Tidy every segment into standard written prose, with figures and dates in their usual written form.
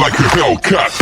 like a Hellcat.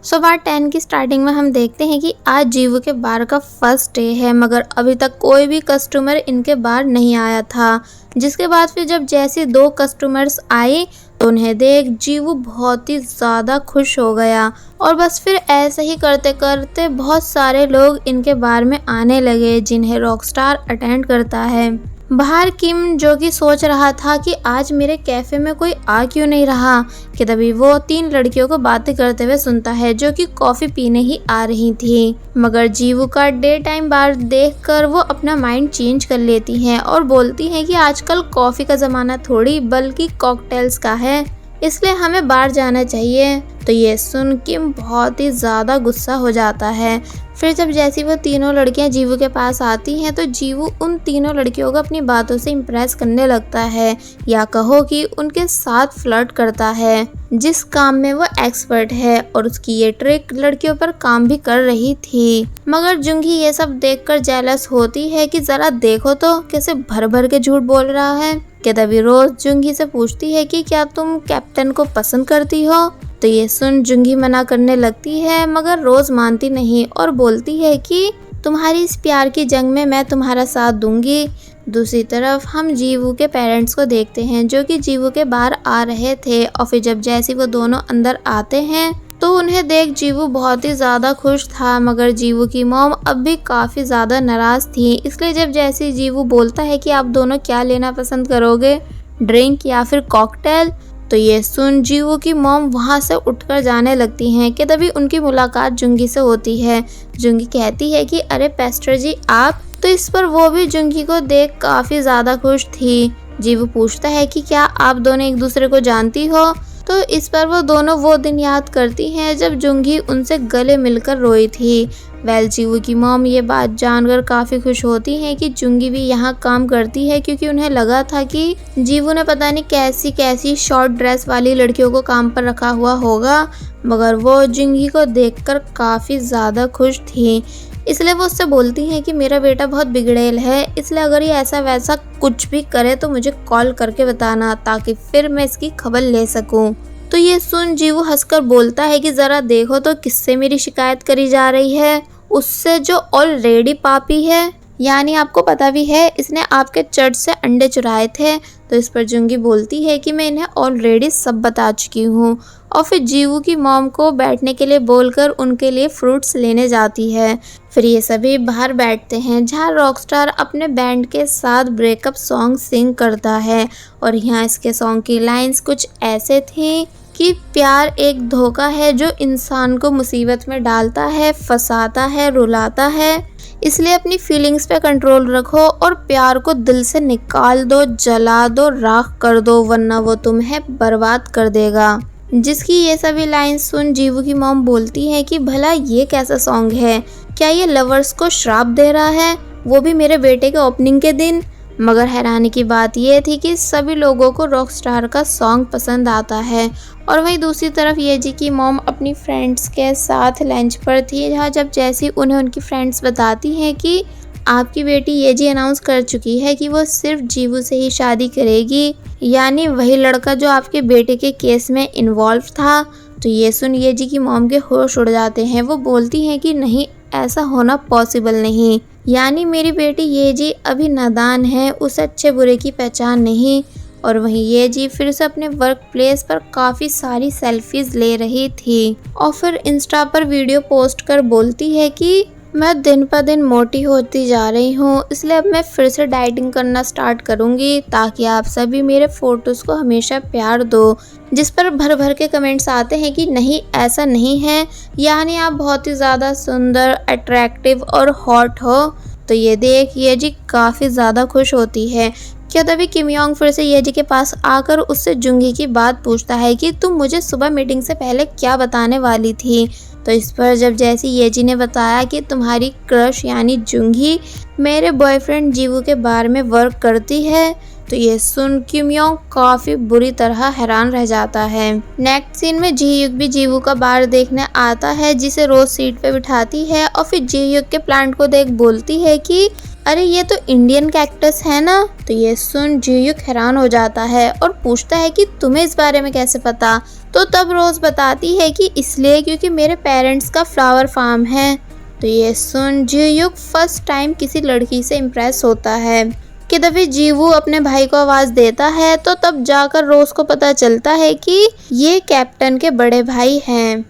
So part 10 की starting में हम देखते हैं कि आज जीवू के बार का फर्स्ट डे है, मगर अभी तक कोई भी कस्टमर इनके बार नहीं आया था। जिसके बाद फिर जब जैसे 2 कस्टमर्स आए तो उन्हें देख जीवू बहुत ही ज़्यादा खुश हो गया और बस फिर ऐसे ही करते करते बहुत सारे लोग इनके बार में आने लगे जिन्हें रॉकस्टार अटेंड करता है। बाहर किम जो कि सोच रहा था कि आज मेरे कैफ़े में कोई आ क्यों नहीं रहा, कि तभी वो 3 लड़कियों को बातें करते हुए सुनता है जो कि कॉफ़ी पीने ही आ रही थी। मगर जीवू का डे टाइम बार देखकर वो अपना माइंड चेंज कर लेती हैं और बोलती हैं कि आजकल कॉफ़ी का ज़माना थोड़ी बल्कि कॉकटेल्स का है, इसलिए हमें बाहर जाना चाहिए। तो ये सुन किम बहुत ही ज़्यादा गुस्सा हो जाता है। फिर जब जैसी वो तीनों लड़कियां जीवू के पास आती हैं तो जीवू उन तीनों लड़कियों को अपनी बातों से इम्प्रेस करने लगता है, या कहो कि उनके साथ फ्लर्ट करता है, जिस काम में वो एक्सपर्ट है और उसकी ये ट्रिक लड़कियों पर काम भी कर रही थी। मगर जुंगी ये सब देखकर जेलस होती है कि ज़रा देखो तो कैसे भर भर के झूठ बोल रहा है। कि तभी रोज जुंगी से पूछती है कि क्या तुम कैप्टन को पसंद करती हो। तो ये सुन जुंगी मना करने लगती है, मगर रोज मानती नहीं और बोलती है कि तुम्हारी इस प्यार की जंग में मैं तुम्हारा साथ दूंगी। दूसरी तरफ हम जीवू के पेरेंट्स को देखते हैं जो कि जीवू के बाहर आ रहे थे और फिर जब जैसे वो दोनों अंदर आते हैं तो उन्हें देख जीवू बहुत ही ज़्यादा खुश था, मगर जीवू की मॉम अब भी काफ़ी ज़्यादा नाराज़ थी। इसलिए जब जैसे जीवू बोलता है कि आप दोनों क्या लेना पसंद करोगे, ड्रिंक या फिर कॉकटेल, तो ये सुन जीवू की मॉम वहाँ से उठकर जाने लगती हैं कि तभी उनकी मुलाकात जुंगी से होती है। जुंगी कहती है कि अरे पेस्टर जी आप, तो इस पर वो भी जुंगी को देख काफ़ी ज़्यादा खुश थी। जीवू पूछता है कि क्या आप दोनों एक दूसरे को जानती हो, तो इस पर वो दोनों वो दिन याद करती हैं जब जुंगी उनसे गले मिलकर रोई थी। जीवू की मॉम ये बात जानकर काफ़ी खुश होती हैं कि जुंगी भी यहाँ काम करती है, क्योंकि उन्हें लगा था कि जीवू ने पता नहीं कैसी कैसी शॉर्ट ड्रेस वाली लड़कियों को काम पर रखा हुआ होगा, मगर वो जुंगी को देखकर काफ़ी ज़्यादा खुश थी। इसलिए वो उससे बोलती हैं कि मेरा बेटा बहुत बिगड़ैल है, इसलिए अगर ये ऐसा वैसा कुछ भी करे तो मुझे कॉल करके बताना, ताकि फिर मैं इसकी खबर ले सकूं। तो ये सुन जीवू हंसकर बोलता है कि ज़रा देखो तो किससे मेरी शिकायत करी जा रही है, उससे जो ऑलरेडी पापी है, यानी आपको पता भी है इसने आपके चर्च से अंडे चुराए थे। तो इस पर जुंगी बोलती है कि मैं इन्हें ऑलरेडी सब बता चुकी हूँ और फिर जीवू की मॉम को बैठने के लिए बोलकर उनके लिए फ्रूट्स लेने जाती है। फिर ये सभी बाहर बैठते हैं जहाँ रॉकस्टार अपने बैंड के साथ ब्रेकअप सॉन्ग सिंग करता है और यहाँ इसके सॉन्ग की लाइंस कुछ ऐसे थी कि प्यार एक धोखा है जो इंसान को मुसीबत में डालता है, फंसाता है, रुलाता है, इसलिए अपनी फीलिंग्स पे कंट्रोल रखो और प्यार को दिल से निकाल दो, जला दो, राख कर दो, वरना वो तुम्हें बर्बाद कर देगा। जिसकी ये सभी लाइंस सुन जीवू की मॉम बोलती है कि भला ये कैसा सॉन्ग है, क्या ये लवर्स को श्राप दे रहा है, वो भी मेरे बेटे के ओपनिंग के दिन। मगर हैरानी की बात यह थी कि सभी लोगों को रॉकस्टार का सॉन्ग पसंद आता है। और वहीं दूसरी तरफ येजी की मॉम अपनी फ्रेंड्स के साथ लंच पर थी, जहाँ जब जैसी उन्हें उनकी फ्रेंड्स बताती हैं कि आपकी बेटी येजी अनाउंस कर चुकी है कि वो सिर्फ जीवू से ही शादी करेगी, यानी वही लड़का जो आपके बेटे के केस में इन्वॉल्व था। तो ये सुन येजी की मॉम के होश उड़ जाते हैं। वो बोलती हैं कि नहीं, ऐसा होना पॉसिबल नहीं, यानी मेरी बेटी येजी अभी नादान है, उसे अच्छे बुरे की पहचान नहीं। और वहीं येजी फिर से अपने वर्क प्लेस पर काफ़ी सारी सेल्फीज ले रही थी और फिर इंस्टा पर वीडियो पोस्ट कर बोलती है कि मैं दिन पर दिन मोटी होती जा रही हूँ, इसलिए अब मैं फिर से डाइटिंग करना स्टार्ट करूँगी ताकि आप सभी मेरे फ़ोटोज़ को हमेशा प्यार दो। जिस पर भर भर के कमेंट्स आते हैं कि नहीं, ऐसा नहीं है, यानी आप बहुत ही ज़्यादा सुंदर, अट्रैक्टिव और हॉट हो। तो ये देख येजी काफ़ी ज़्यादा खुश होती है। क्या तभी किम योंग फिर से येजी के पास आकर उससे जुंगी की बात पूछता है कि तुम मुझे सुबह मीटिंग से पहले क्या बताने वाली थी। तो इस पर जब जैसी येजी ने बताया कि तुम्हारी क्रश यानी जुंगी मेरे बॉयफ्रेंड जीवू के बारे में वर्क करती है, तो ये सुन किम योंग काफ़ी बुरी तरह हैरान रह जाता है। नेक्स्ट सीन में जी युग भी जीवू का बार देखने आता है, जिसे रोज सीट पे बिठाती है और फिर जी युग के प्लांट को देख बोलती है कि अरे ये तो इंडियन कैक्टस है ना। तो ये सुन जीयुक हैरान हो जाता है और पूछता है कि तुम्हें इस बारे में कैसे पता। तो तब रोज बताती है कि इसलिए क्योंकि मेरे पेरेंट्स का फ्लावर फार्म है। तो ये सुन जीयुक फर्स्ट टाइम किसी लड़की से इम्प्रेस होता है कि तभी जीवू अपने भाई को आवाज देता है। तो तब जाकर रोज को पता चलता है कि ये कैप्टन के बड़े भाई हैं।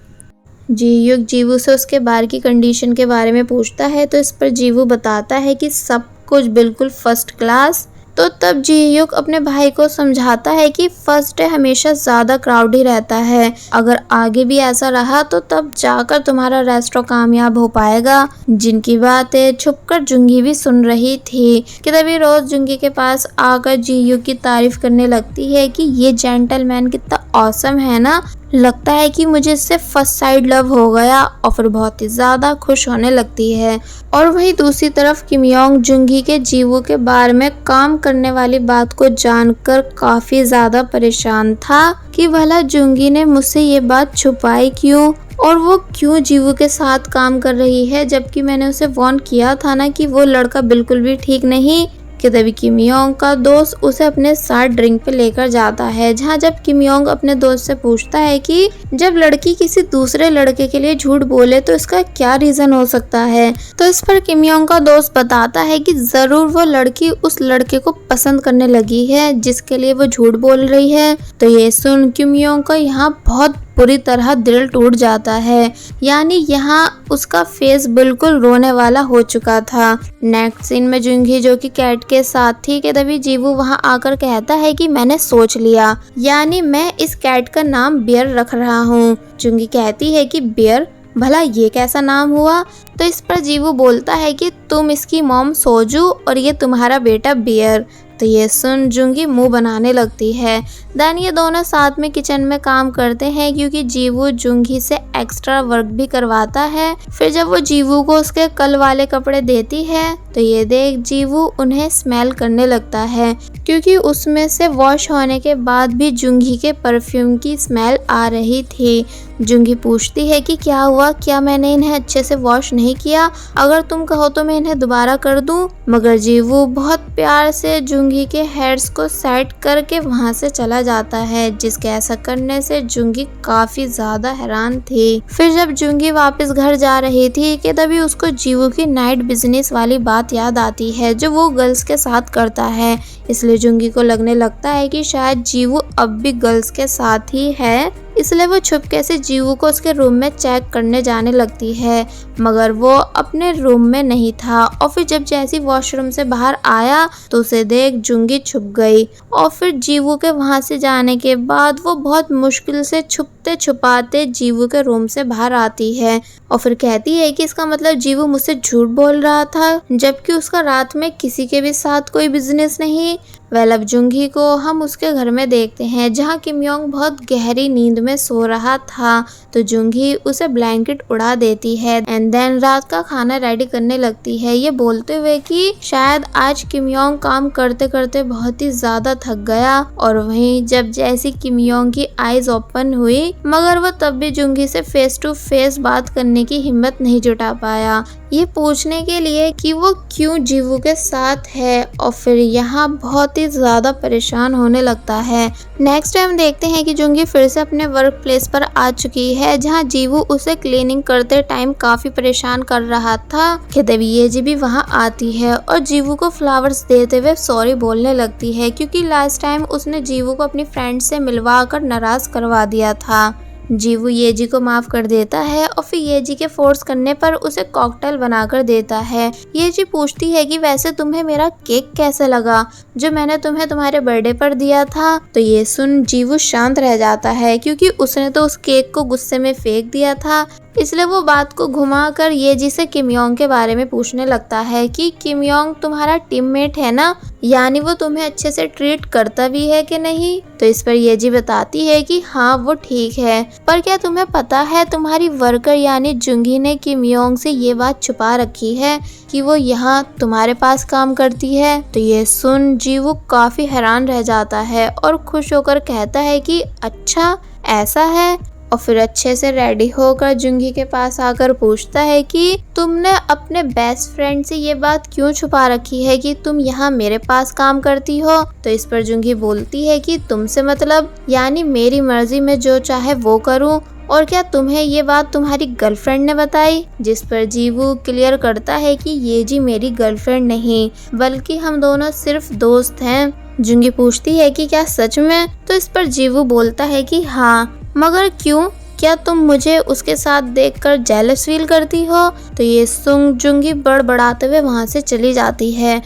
जीयुक जीवू से उसके बार की कंडीशन के बारे में पूछता है तो इस पर जीवू बताता है कि सब कुछ बिल्कुल फर्स्ट क्लास। तो तब जीयुक अपने भाई को समझाता है कि फर्स्ट डे हमेशा ज़्यादा क्राउड ही रहता है, अगर आगे भी ऐसा रहा तो तब जाकर तुम्हारा रेस्टोरेंट कामयाब हो पाएगा। जिनकी बातें छुपकर जुंगी भी सुन रही थी कि तभी रोज जुंगी के पास आकर जीयुक की तारीफ करने लगती है कि ये जेंटलमैन कितना ऑसम है ना, लगता है कि मुझे इससे फर्स्ट साइड लव हो गया और फिर बहुत ही ज़्यादा खुश होने लगती है। और वहीं दूसरी तरफ किमयोंग जुंगी के जीवू के बारे में काम करने वाली बात को जानकर काफ़ी ज़्यादा परेशान था कि भला जुंगी ने मुझसे ये बात छुपाई क्यों और वो क्यों जीवू के साथ काम कर रही है, जबकि मैंने उसे वार्न किया था ना कि वो लड़का बिल्कुल भी ठीक नहीं। कि तभी किमयोंग का दोस्त उसे अपने साथ ड्रिंक पे लेकर जाता है, जहाँ जब किमयोंग अपने दोस्त से पूछता है कि जब लड़की किसी दूसरे लड़के के लिए झूठ बोले तो इसका क्या रीजन हो सकता है। तो इस पर किमयोंग का दोस्त बताता है कि जरूर वो लड़की उस लड़के को पसंद करने लगी है जिसके लिए वो झूठ बोल रही है। तो ये सुन किमयोंग का यहाँ बहुत पूरी तरह दिल टूट जाता है, यानी यहाँ उसका फेस बिल्कुल रोने वाला हो चुका था। नेक्स्ट सीन में जुंगी जो कि कैट के साथ थी कि तभी जीवू वहाँ आकर कहता है कि मैंने सोच लिया, यानी मैं इस कैट का नाम बियर रख रहा हूँ। जुंगी कहती है कि बियर, भला ये कैसा नाम हुआ। तो इस पर जीवू बोलता है कि तुम इसकी मॉम सोजू और ये तुम्हारा बेटा बियर। तो ये सुन जुंगी मुंह बनाने लगती है। देन ये दोनों साथ में किचन में काम करते हैं क्योंकि जीवू जुंगी से एक्स्ट्रा वर्क भी करवाता है। फिर जब वो जीवू को उसके कल वाले कपड़े देती है तो ये देख जीवू उन्हें स्मेल करने लगता है क्योंकि उसमें से वॉश होने के बाद भी जुंगी के परफ्यूम की स्मेल आ रही थी। जुंगी पूछती है कि क्या हुआ, क्या मैंने इन्हें अच्छे से वॉश नहीं किया, अगर तुम कहो तो मैं इन्हें दोबारा कर दूं। मगर जीवू बहुत प्यार से जुंगी के हेयर्स को सेट करके वहां से चला जाता है, जिसके ऐसा करने से जुंगी काफी ज्यादा हैरान थी। फिर जब जुंगी वापस घर जा रही थी कि तभी उसको जीवू की नाइट बिजनेस वाली बात याद आती है जो वो गर्ल्स के साथ करता है। इसलिए जुंगी को लगने लगता है कि शायद जीवू अब भी गर्ल्स के साथ ही है, इसलिए वो चुपके से जीवू को उसके रूम में चेक करने जाने लगती है, मगर वो अपने रूम में नहीं था। और फिर जब जैसी वॉशरूम से बाहर आया तो उसे देख जुंगी छुप गई। और फिर जीवू के वहां से जाने के बाद वो बहुत मुश्किल से छुपते छुपाते जीवू के रूम से बाहर आती है और फिर कहती है कि इसका मतलब जीवू मुझसे झूठ बोल रहा था, जबकि उसका रात में किसी के भी साथ कोई बिजनेस नहीं। अब जुंगी को हम उसके घर में देखते हैं जहाँ किमयोंग बहुत गहरी नींद में सो रहा था। तो जुंगी उसे ब्लैंकेट उड़ा देती है एंड देन रात का खाना रेडी करने लगती है, ये बोलते हुए कि शायद आज किमयोंग काम करते करते बहुत ही ज्यादा थक गया। और वहीं जब जैसी किमयोंग की आईज ओपन हुई मगर वो तब भी जुंगी से फेस टू फेस बात करने की हिम्मत नहीं जुटा पाया, ये पूछने के लिए कि वो क्यों जीवू के साथ है। और फिर यहाँ बहुत ही ज्यादा परेशान होने लगता है। नेक्स्ट टाइम देखते हैं कि जुंगी फिर से अपने वर्क प्लेस पर आ चुकी है जहाँ जीवू उसे क्लीनिंग करते टाइम काफी परेशान कर रहा था। तभी ये जी भी वहाँ आती है और जीवू को फ्लावर्स देते हुए सॉरी बोलने लगती है क्योंकि लास्ट टाइम उसने जीवू को अपनी फ्रेंड से मिलवा कर नाराज करवा दिया था। जीवू येजी को माफ कर देता है और फिर येजी के फोर्स करने पर उसे कॉकटेल बनाकर देता है। येजी पूछती है कि वैसे तुम्हें मेरा केक कैसा लगा जो मैंने तुम्हें तुम्हारे बर्थडे पर दिया था। तो ये सुन जीवू शांत रह जाता है क्योंकि उसने तो उस केक को गुस्से में फेंक दिया था, इसलिए वो बात को घुमाकर येजी से किमयोंग के बारे में पूछने लगता है कि किमयोंग तुम्हारा टीममेट है ना, यानी वो तुम्हें अच्छे से ट्रीट करता भी है कि नहीं। तो इस पर येजी बताती है कि हाँ वो ठीक है, पर क्या तुम्हें पता है तुम्हारी वर्कर यानी जुंगी ने किमयोंग से ये बात छुपा रखी है कि वो यहाँ तुम्हारे पास काम करती है। तो ये सुन जीवू काफी हैरान रह जाता है और खुश होकर कहता है कि अच्छा ऐसा है। और फिर अच्छे से रेडी होकर जुंगी के पास आकर पूछता है कि तुमने अपने बेस्ट फ्रेंड से ये बात क्यों छुपा रखी है कि तुम यहाँ मेरे पास काम करती हो। तो इस पर जुंगी बोलती है कि तुमसे मतलब, यानी मेरी मर्जी में जो चाहे वो करूँ, और क्या तुम्हें ये बात तुम्हारी गर्लफ्रेंड ने बताई। जिस पर जीवू क्लियर करता है कि ये जी मेरी गर्लफ्रेंड नहीं बल्कि हम दोनों सिर्फ दोस्त हैं। जुंगी पूछती है कि क्या सच में। तो इस पर जीवू बोलता है कि हाँ, मगर क्यों, क्या तुम मुझे उसके साथ देखकर जेलस फील करती हो। तो ये सुन जुंगी बड़बड़ाते हुए वहाँ से चली जाती है।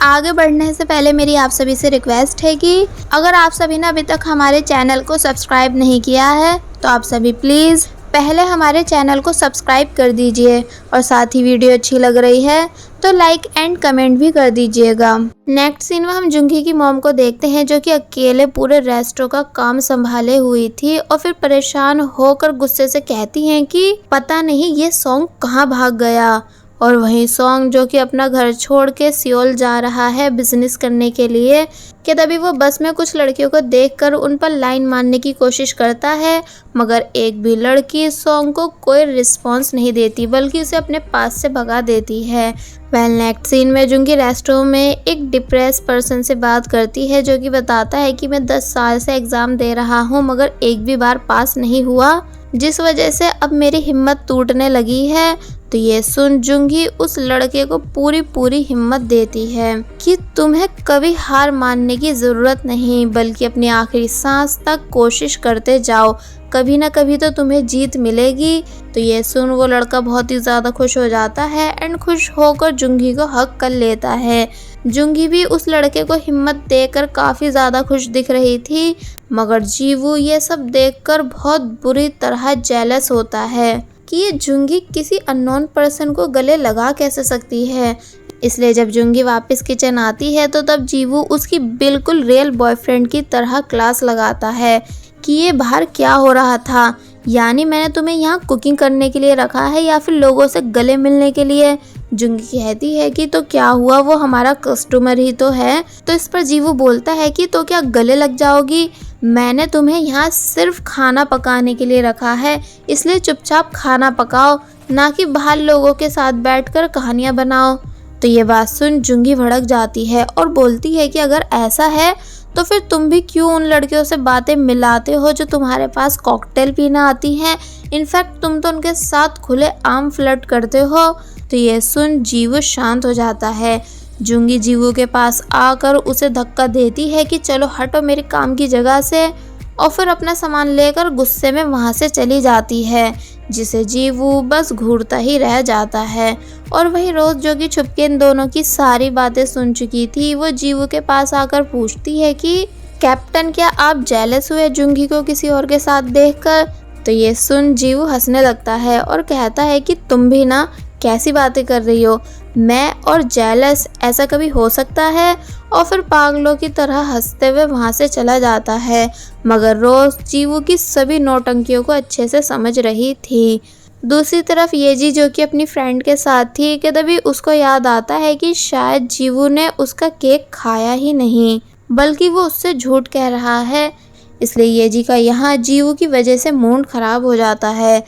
आगे बढ़ने से पहले मेरी आप सभी से रिक्वेस्ट है कि अगर आप सभी ने अभी तक हमारे चैनल को सब्सक्राइब नहीं किया है तो आप सभी प्लीज़ पहले हमारे चैनल को सब्सक्राइब कर दीजिए, और साथ ही वीडियो अच्छी लग रही है तो लाइक एंड कमेंट भी कर दीजिएगा। नेक्स्ट सीन में हम जुंगी की मॉम को देखते हैं जो कि अकेले पूरे रेस्टोरेंट का काम संभाले हुई थी, और फिर परेशान होकर गुस्से से कहती हैं कि पता नहीं ये सॉन्ग कहाँ भाग गया। और वहीं सॉन्ग जो कि अपना घर छोड़ के सियोल जा रहा है बिजनेस करने के लिए, कि तभी वो बस में कुछ लड़कियों को देखकर उन पर लाइन मारने की कोशिश करता है, मगर एक भी लड़की सॉन्ग को कोई रिस्पॉन्स नहीं देती बल्कि उसे अपने पास से भगा देती है। नेक्स्ट सीन में जुंगी रेस्टोरेंट में एक डिप्रेस पर्सन से बात करती है जो कि बताता है कि मैं 10 साल से एग्ज़ाम दे रहा हूँ मगर एक भी बार पास नहीं हुआ, जिस वजह से अब मेरी हिम्मत टूटने लगी है। तो ये सुन जुंगी उस लड़के को पूरी हिम्मत देती है कि तुम्हें कभी हार मानने की ज़रूरत नहीं बल्कि अपनी आखिरी सांस तक कोशिश करते जाओ, कभी ना कभी तो तुम्हें जीत मिलेगी। तो ये सुन वो लड़का बहुत ही ज़्यादा खुश हो जाता है एंड खुश होकर जुंगी को हक कर लेता है। जुंगी भी उस लड़के को हिम्मत देकर काफ़ी ज़्यादा खुश दिख रही थी, मगर जीवू ये सब देखकर बहुत बुरी तरह जेलस होता है कि ये जुंगी किसी अननोन पर्सन को गले लगा कैसे सकती है। इसलिए जब जुंगी वापस किचन आती है तो तब जीवू उसकी बिल्कुल रियल बॉयफ्रेंड की तरह क्लास लगाता है कि ये बाहर क्या हो रहा था, यानी मैंने तुम्हें यहाँ कुकिंग करने के लिए रखा है या फिर लोगों से गले मिलने के लिए। जुंगी कहती है कि तो क्या हुआ, वो हमारा कस्टमर ही तो है। तो इस पर जीवू बोलता है कि तो क्या गले लग जाओगी, मैंने तुम्हें यहाँ सिर्फ खाना पकाने के लिए रखा है, इसलिए चुपचाप खाना पकाओ, ना कि बाहर लोगों के साथ बैठकर कहानियाँ बनाओ। तो ये बात सुन जुंगी भड़क जाती है और बोलती है कि अगर ऐसा है तो फिर तुम भी क्यों उन लड़कियों से बातें मिलाते हो जो तुम्हारे पास कॉकटेल पीना आती हैं, इनफैक्ट तुम तो उनके साथ खुले आम फ्लर्ट करते हो। तो ये सुन जीवू शांत हो जाता है। जुंगी जीवू के पास आकर उसे धक्का देती है कि चलो हटो मेरे काम की जगह से, और फिर अपना सामान लेकर गुस्से में वहाँ से चली जाती है, जिसे जीवू बस घूरता ही रह जाता है। और वही रोज जो कि छुपके इन दोनों की सारी बातें सुन चुकी थी, वो जीवू के पास आकर पूछती है कि कैप्टन क्या आप जेलस हुए जुंगी को किसी और के साथ देखकर। तो ये सुन जीवू हंसने लगता है और कहता है कि तुम भी ना, कैसी बातें कर रही हो, मैं और जेलस, ऐसा कभी हो सकता है। और फिर पागलों की तरह हंसते हुए वहाँ से चला जाता है, मगर रोज जीवू की सभी नौटंकियों को अच्छे से समझ रही थी। दूसरी तरफ ये जी जो कि अपनी फ्रेंड के साथ थी, कि तभी उसको याद आता है कि शायद जीवू ने उसका केक खाया ही नहीं बल्कि वो उससे झूठ कह रहा है, इसलिए ये जी का यहाँ जीवू की वजह से मूड खराब हो जाता है।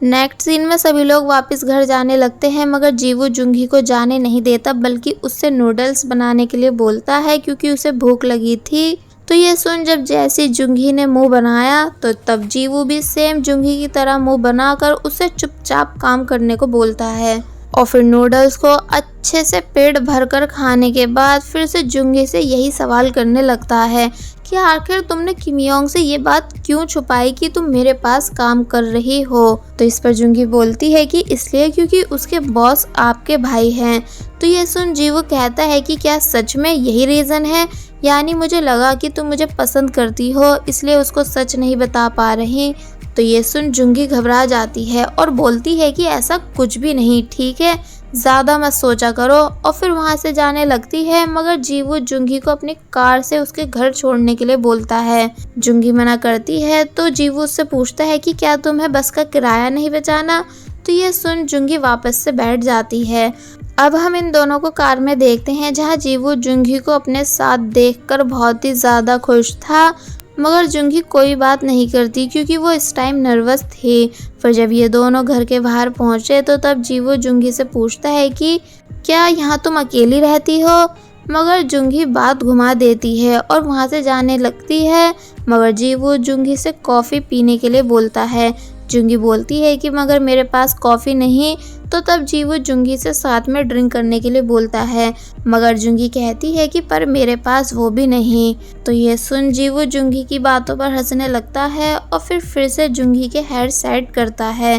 नेक्स्ट सीन में सभी लोग वापस घर जाने लगते हैं, मगर जीवू जुंगी को जाने नहीं देता बल्कि उससे नूडल्स बनाने के लिए बोलता है क्योंकि उसे भूख लगी थी। तो ये सुन जब जैसे जुंगी ने मुंह बनाया तो तब जीवू भी सेम जुंगी की तरह मुंह बनाकर उसे चुपचाप काम करने को बोलता है, और फिर नूडल्स को अच्छे से पेट भरकर खाने के बाद फिर से जुंगी से यही सवाल करने लगता है कि आखिर तुमने किमयोंग से ये बात क्यों छुपाई कि तुम मेरे पास काम कर रही हो। तो इस पर जुंगी बोलती है कि इसलिए क्योंकि उसके बॉस आपके भाई हैं। तो ये सुन जीवू कहता है कि क्या सच में यही रीज़न है, यानी मुझे लगा कि तुम मुझे पसंद करती हो इसलिए उसको सच नहीं बता पा रही। तो ये सुन जुंगी घबरा जाती है और बोलती है कि ऐसा कुछ भी नहीं, ठीक है, ज़्यादा मत सोचा करो, और फिर वहाँ से जाने लगती है। मगर जीवू जुंगी को अपनी कार से उसके घर छोड़ने के लिए बोलता है। जुंगी मना करती है तो जीवू उससे पूछता है कि क्या तुम्हें बस का किराया नहीं बचाना। तो ये सुन जुंगी वापस से बैठ जाती है। अब हम इन दोनों को कार में देखते हैं जहाँ जीवू जुंगी को अपने साथ देखकर बहुत ही ज़्यादा खुश था, मगर जुंगी कोई बात नहीं करती क्योंकि वो इस टाइम नर्वस थी। फिर जब ये दोनों घर के बाहर पहुंचे तो तब जीवो जुंगी से पूछता है कि क्या यहाँ तुम अकेली रहती हो, मगर जुंगी बात घुमा देती है और वहाँ से जाने लगती है। मगर जीवो जुंगी से कॉफ़ी पीने के लिए बोलता है। जुंगी बोलती है कि मगर मेरे पास कॉफ़ी नहीं, तो तब जीवो जुंगी से साथ में ड्रिंक करने के लिए बोलता है। मगर जुंगी कहती है कि पर मेरे पास वो भी नहीं। तो ये सुन जीवो जुंगी की बातों पर हंसने लगता है और फिर से जुंगी के हेड सेट करता है।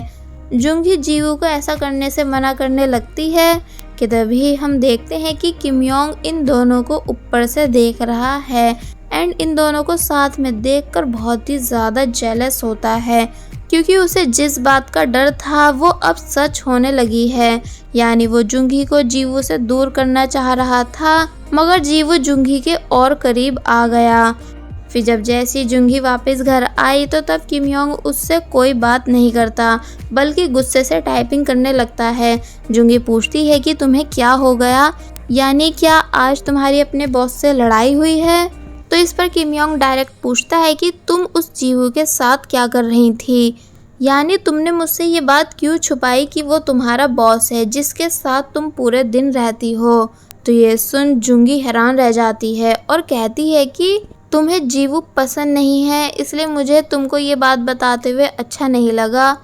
जुंगी जीवो को ऐसा करने से मना करने लगती है कि तभी हम देखते हैं कि किम योंग इन दोनों को ऊपर से देख रहा है एंड इन दोनों को साथ में देखकर बहुत ही ज़्यादा जेलस होता है क्योंकि उसे जिस बात का डर था वो अब सच होने लगी है। यानी वो जुंगी को जीवो से दूर करना चाह रहा था, मगर जीवो जुंगी के और करीब आ गया। फिर जब जैसी जुंगी वापस घर आई तो तब किम योंग उससे कोई बात नहीं करता बल्कि गुस्से से टाइपिंग करने लगता है। जुंगी पूछती है कि तुम्हें क्या हो गया, यानी क्या आज तुम्हारी अपने बॉस से लड़ाई हुई है। तो इस पर किम योंग डायरेक्ट पूछता है कि तुम उस जीवो के साथ क्या कर रही थी, यानी तुमने मुझसे ये बात क्यों छुपाई कि वो तुम्हारा बॉस है जिसके साथ तुम पूरे दिन रहती हो। तो ये सुन जुंगी हैरान रह जाती है और कहती है कि तुम्हें जीवू पसंद नहीं है, इसलिए मुझे तुमको ये बात बताते हुए अच्छा नहीं लगा,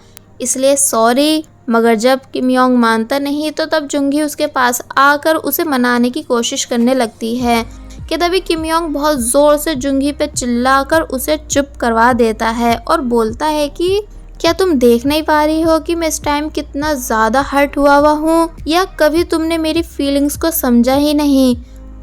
इसलिए सॉरी। मगर जब किम योंग मानता नहीं तो तब जुंगी उसके पास आकर उसे मनाने की कोशिश करने लगती है कि तभी किम योंग बहुत ज़ोर से जुंगी पे चिल्लाकर उसे चुप करवा देता है और बोलता है कि क्या तुम देख नहीं पा रही हो कि मैं इस टाइम कितना ज़्यादा हर्ट हुआ हूँ, या कभी तुमने मेरी फीलिंग्स को समझा ही नहीं,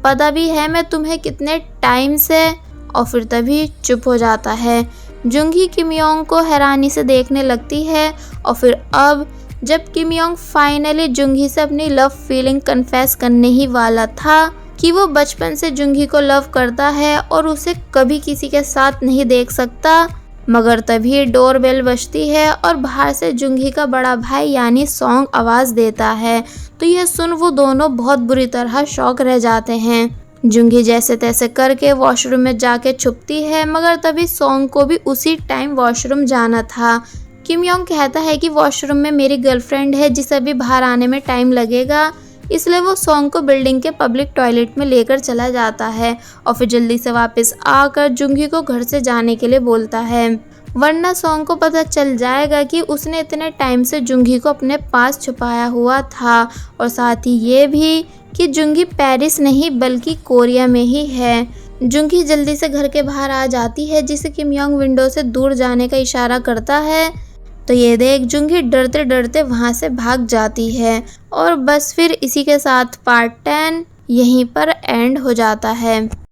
पता भी है मैं तुम्हें कितने टाइम से। और फिर तभी चुप हो जाता है। जुंगी किम योंग को हैरानी से देखने लगती है और फिर अब जब किम योंग फाइनली जुंगी से अपनी लव फीलिंग कन्फेस करने ही वाला था कि वो बचपन से जुंगी को लव करता है और उसे कभी किसी के साथ नहीं देख सकता, मगर तभी डोरबेल बजती है और बाहर से जुंगी का बड़ा भाई यानी सॉन्ग आवाज़ देता है। तो यह सुन वो दोनों बहुत बुरी तरह शॉक रह जाते हैं। जुंगी जैसे तैसे करके वॉशरूम में जाके छुपती है, मगर तभी सॉन्ग को भी उसी टाइम वॉशरूम जाना था। किम योंग कहता है कि वॉशरूम में मेरी गर्लफ्रेंड है जिसे अभी बाहर आने में टाइम लगेगा, इसलिए वो सॉन्ग को बिल्डिंग के पब्लिक टॉयलेट में लेकर चला जाता है और फिर जल्दी से वापस आकर जुंगी को घर से जाने के लिए बोलता है, वरना सॉन्ग को पता चल जाएगा कि उसने इतने टाइम से जुंगी को अपने पास छुपाया हुआ था और साथ ही ये भी कि जुंगी पेरिस नहीं बल्कि कोरिया में ही है। जुंगी जल्दी से घर के बाहर आ जाती है जिसे किम योंग विंडो से दूर जाने का इशारा करता है। तो ये देख जुंगी डरते डरते वहाँ से भाग जाती है और बस फिर इसी के साथ पार्ट 10 यहीं पर एंड हो जाता है।